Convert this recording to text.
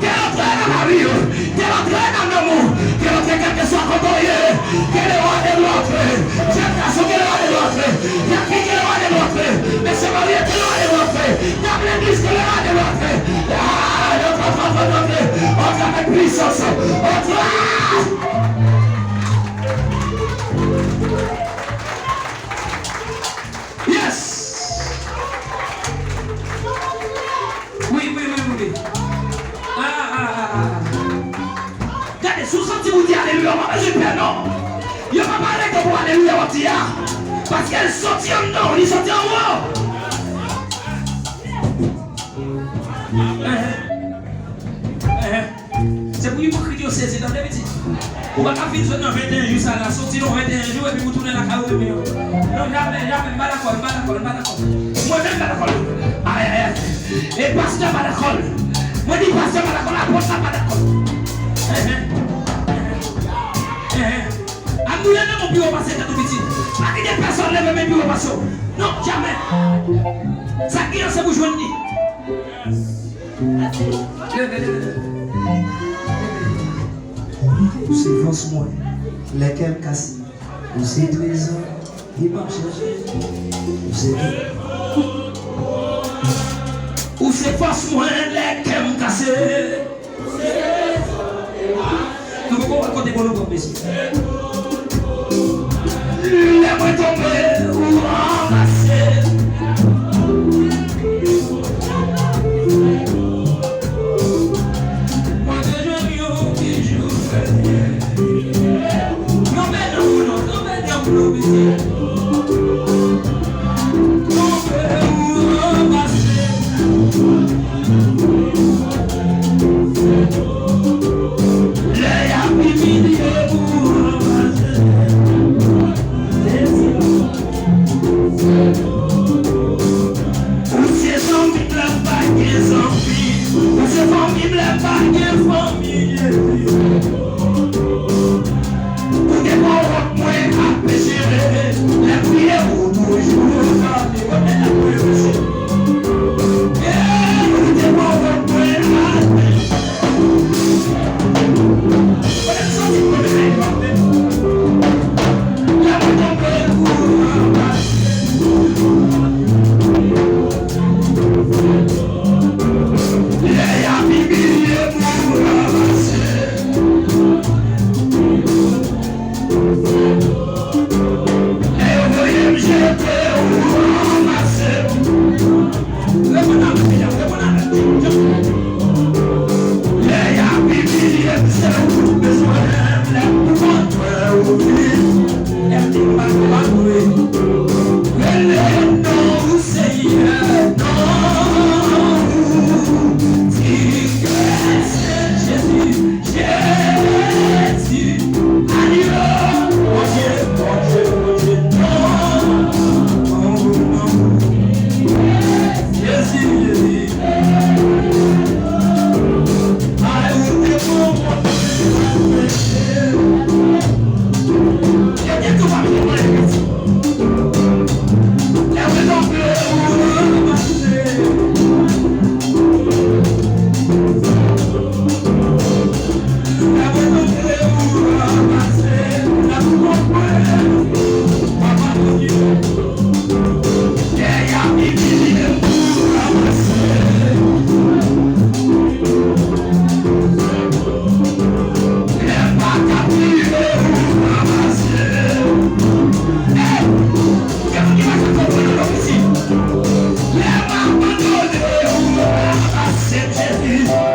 qu'elle entre dans la vie, qu'elle entre dans l'amour, qu'elle entre quel que soit côté, qu'elle est roi de l'autre, j'ai l'impression qu'elle est roi de l'autre, il y a qui est roi de l'autre, mais c'est Marie qui est roi de l'autre, il y a l'église qui est roi de l'autre, entre avec puissance, entre. Yes. Oui. Regardez, sous senti vous dire alléluia, je ne non. Il n'y a pas parlé que pour alléluia, parce qu'elle sortit en non, il sortit en haut. C'est pour l'hypocrisie aussi, c'est dans les petits. On va pas finir dans 21 jours, ça la sortie dans 21 jours et puis vous tournez la carrière. Non, jamais, pas d'accord. Moi-même, pas d'accord. Aïe. Et pasteur, pas d'accord. Moi, dis pasteur, pas d'accord, apôtre, pas d'accord. À nous, mon bureau passé dans tout petit. Pas que des personnes lèvent mes bureaux passés. Non, jamais. Ça qui est, c'est vous joindre. Ou c'est force moi, lesquels cassent, ou c'est trésor, il m'a cherché, ou c'est ou c'est force moi, lesquels cassés. Nous pouvons raconter pour nous comme ici. Les moins tombés ou ramassés. Yes.